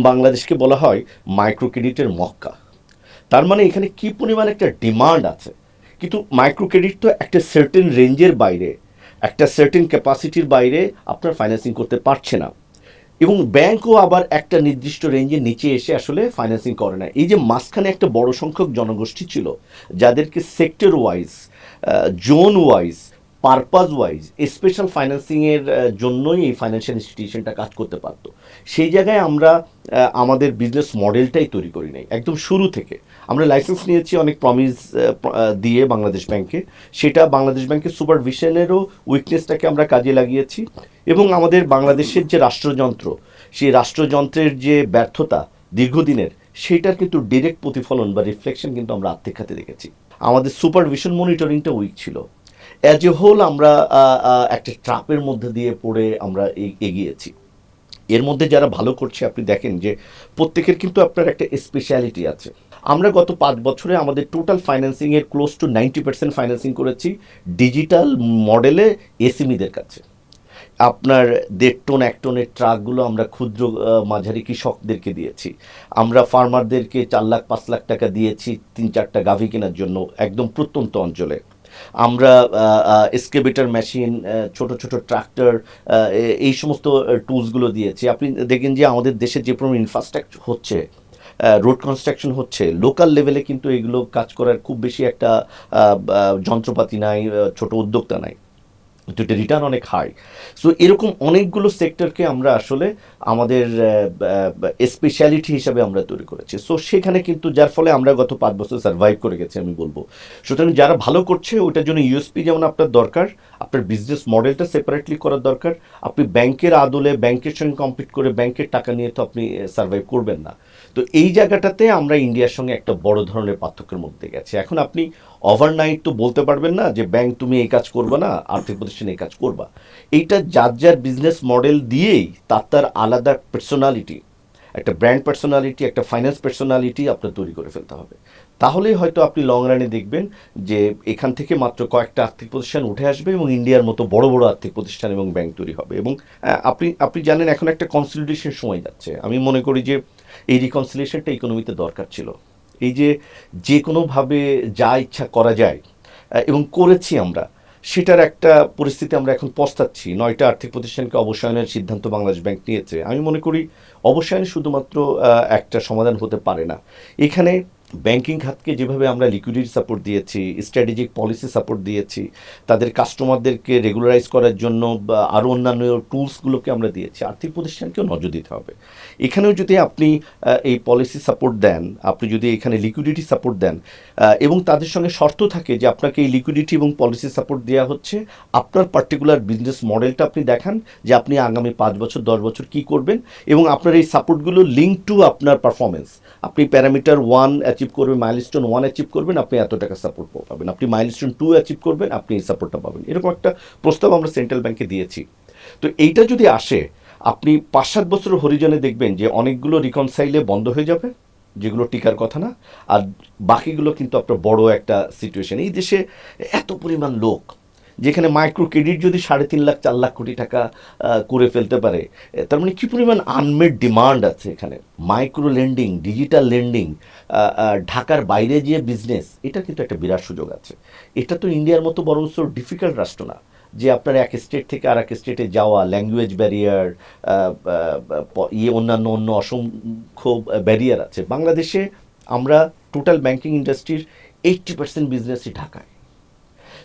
বাংলাদেশকে বলা হয় মাইক্রো ক্রেডিটের মক্কা। তার মানে এখানে কী পরিমাণ একটা ডিমান্ড আছে, কিন্তু মাইক্রো ক্রেডিট তো একটা সার্টেন রেঞ্জের বাইরে, একটা সার্টেন ক্যাপাসিটির বাইরে আপনার ফাইন্যান্সিং করতে পারছে না, এবং ব্যাংকও আবার একটা নির্দিষ্ট রেঞ্জের নিচে এসে আসলে ফাইন্যান্সিং করে না। এই যে মাঝখানে একটা বড় সংখ্যক জনগোষ্ঠী ছিল যাদেরকে sector wise, zone wise, purpose wise special ফাইন্যান্সিংয়ের জন্যই এই ফাইন্যান্সিয়াল ইনস্টিটিউশনটা কাজ করতে পারতো, সেই জায়গায় আমরা আমাদের বিজনেস মডেলটাই তৈরি করি নাই একদম শুরু থেকে। আমরা লাইসেন্স নিয়েছি অনেক প্রমিস দিয়ে বাংলাদেশ ব্যাংকে, সেটা বাংলাদেশ ব্যাংকের সুপারভিশনেরও উইকনেসটাকে আমরা কাজে লাগিয়েছি, এবং আমাদের বাংলাদেশের যে রাষ্ট্রযন্ত্র, সেই রাষ্ট্রযন্ত্রের যে ব্যর্থতা দীর্ঘদিনের, সেটার কিন্তু ডিরেক্ট প্রতিফলন বা রিফ্লেকশন কিন্তু আমরা আর্থিক খাতে দেখেছি। আমাদের সুপারভিশন মনিটরিংটা উইক ছিল। অ্যাজ এ হোল আমরা একটা ট্রাপের মধ্যে দিয়ে পড়ে আমরা এগিয়েছি। এর মধ্যে যারা ভালো করছে আপনি দেখেন যে প্রত্যেকের কিন্তু আপনার একটা স্পেশালিটি আছে। আমরা গত 5 বছরে আমাদের টোটাল ফাইন্যান্সিংয়ের ক্লোজ টু 90% ফাইন্যান্সিং করেছি ডিজিটাল মডেলে এসএমইদের কাছে। আপনার 1.5 টন 1 টনের ট্রাকগুলো আমরা ক্ষুদ্র মাঝারি কৃষকদেরকে দিয়েছি। আমরা ফার্মারদেরকে 4 লাখ 5 লাখ টাকা দিয়েছি 3-4টা গাভী কেনার জন্য একদম প্রত্যন্ত অঞ্চলে। আমরা এক্সকেভেটর মেশিন, ছোট ছোট ট্রাক্টর, এই সমস্ত টুলসগুলো দিয়েছি। আপনি দেখেন যে আমাদের দেশে যে পরিমাণ ইনফ্রাস্ট্রাকচার হচ্ছে, রোড কনস্ট্রাকশন হচ্ছে, লোকাল লেভেলে কিন্তু এগুলো কাজ করার খুব বেশি একটা যন্ত্রপাতি নাই, ছোট উদ্যোক্তা নাই, তো এটা রিটার্ন অনেক হাই। সো এরকম অনেকগুলো সেক্টরকে আমরা আসলে আমাদের স্পেশালিটি হিসাবে আমরা তৈরি করেছি। সো সেখানে কিন্তু যার ফলে আমরা গত 5 বছর সার্ভাইভ করে গেছি আমি বলবো। সুতরাং যারা ভালো করছে ওটার জন্য ইউএসপি যেমন আপনার দরকার, আপনার বিজনেস মডেলটা সেপারেটলি করার দরকার। আপনি ব্যাংকের আদলে ব্যাংকের সঙ্গে কম্পিট করে ব্যাংকের টাকা নিয়ে তো আপনি সার্ভাইভ করবেন না। তো এই জায়গাটাতে আমরা ইন্ডিয়ার সঙ্গে একটা বড় ধরনের পার্থক্যের মধ্যে গেছি। এখন আপনি ওভারনাইট তো বলতে পারবেন না যে ব্যাংক তুমি এই কাজ করবে না, আর্থিক প্রতিষ্ঠান এই কাজ করবা। এইটা যার যার বিজনেস মডেল দিয়েই তার আলাদা পার্সোনালিটি, একটা ব্র্যান্ড পার্সোনালিটি, একটা ফাইন্যান্স পার্সোনালিটি আপনার তৈরি করে ফেলতে হবে। তাহলেই হয়তো আপনি লং রানে দেখবেন যে এখান থেকে মাত্র কয়েকটা আর্থিক প্রতিষ্ঠান উঠে আসবে এবং ইন্ডিয়ার মতো বড় বড় আর্থিক প্রতিষ্ঠান এবং ব্যাংক তৈরি হবে। এবং আপনি জানেন এখন একটা কনসলিডেশন সময় যাচ্ছে। আমি মনে করি যে এই রিকনসিলিয়েশনটা ইকোনমিতে দরকার ছিল। এই যে কোনোভাবে যা ইচ্ছা করা যায় এবং করেছি আমরা, সেটার একটা পরিস্থিতি আমরা এখন পস্তাচ্ছি। 9টা আর্থিক প্রতিষ্ঠানকে অবসায়নের সিদ্ধান্ত বাংলাদেশ ব্যাংক নিয়েছে। আমি মনে করি অবসায়ন শুধুমাত্র একটা সমাধান হতে পারে না। এখানে ব্যাংকিং খাতকে যেভাবে আমরা লিকুইডিটি সাপোর্ট দিয়েছি, স্ট্র্যাটেজিক পলিসি সাপোর্ট দিয়েছি, তাদের কাস্টমারদেরকে রেগুলারাইজ করার জন্য আরও অন্যান্য টুলসগুলোকে আমরা দিয়েছি, আর্থিক প্রতিষ্ঠানকেও নজর দিতে হবে। এখানেও যদি আপনি এই পলিসি সাপোর্ট দেন, আপনি যদি এখানে লিকুইডিটি সাপোর্ট দেন এবং তাদের সঙ্গে শর্ত থাকে যে আপনাকে এই লিকুইডিটি এবং পলিসি সাপোর্ট দেওয়া হচ্ছে, আপনার পার্টিকুলার বিজনেস মডেলটা আপনি দেখান যে আপনি আগামী 5 বছর 10 বছর কী করবেন, এবং আপনার এই সাপোর্টগুলো লিঙ্ক টু আপনার পারফরমেন্স। আপনি প্যারামিটার 1 অ্যাচিভ করবেন, মাইলস্টোন 1 অ্যাচিভ করবেন, আপনি এত টাকা সাপোর্ট পাবেন। আপনি মাইলস্টোন 2 অ্যাচিভ করবেন, আপনি এই সাপোর্টটা পাবেন। এরকম একটা প্রস্তাব আমরা সেন্ট্রাল ব্যাংকে দিয়েছি। তো এইটা যদি আসে, আপনি 5-7 বছরের হরিজনে দেখবেন যে অনেকগুলো রিকনসাইলে বন্ধ হয়ে যাবে যেগুলো টিকার কথা না, আর বাকিগুলো কিন্তু আপনার বড় একটা সিচুয়েশন। এই দেশে এত পরিমাণ লোক, যেখানে মাইক্রো ক্রেডিট যদি 3.5 লাখ 4 লাখ কোটি টাকা করে ফেলতে পারে, তার মানে কী পরিমাণ আনমেড ডিমান্ড আছে এখানে। মাইক্রো লেন্ডিং, ডিজিটাল লেন্ডিং, ঢাকার বাইরে যে বিজনেস, এটা কিন্তু একটা বিরাট সুযোগ আছে। এটা তো ইন্ডিয়ার মতো বরঞ্চ ডিফিকাল্ট রাষ্ট্র না যে আপনার এক স্টেট থেকে আর এক স্টেটে যাওয়া, ল্যাঙ্গুয়েজ ব্যারিয়ার, অন্য অসংখ্য ব্যারিয়ার আছে। বাংলাদেশে আমরা টোটাল ব্যাংকিং ইন্ডাস্ট্রির 80% বিজনেসই ঢাকায়।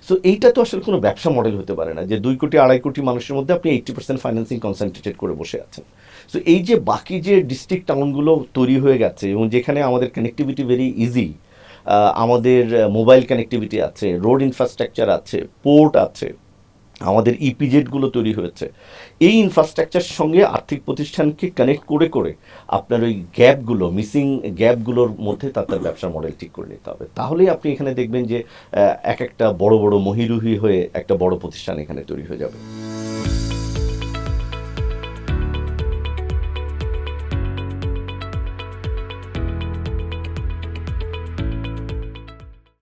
সো এইটা তো আসলে কোনো ব্যবসা মডেল হতে পারে না যে 2 কোটি 2.5 কোটি মানুষের মধ্যে আপনি 80% ফাইন্যান্সিং কনসেন্ট্রেটেড করে বসে আছেন। সো এই যে বাকি যে ডিস্ট্রিক্ট টাউনগুলো তৈরি হয়ে গেছে এবং যেখানে আমাদের কানেক্টিভিটি ভেরি ইজি, আমাদের মোবাইল কানেক্টিভিটি আছে, রোড ইনফ্রাস্ট্রাকচার আছে, পোর্ট আছে, আমাদের ইপিজেডগুলো তৈরি হয়েছে, এই ইনফ্রাস্ট্রাকচার সঙ্গে আর্থিক প্রতিষ্ঠানকে কানেক্ট করে করে আপনার ওই গ্যাপগুলো, মিসিং গ্যাপগুলোর মধ্যে তার ব্যবসার মডেল ঠিক করে নিতে হবে। তাহলেই আপনি এখানে দেখবেন যে এক একটা বড় বড় মহিরুহি হয়ে একটা বড় প্রতিষ্ঠান এখানে তৈরি হয়ে যাবে।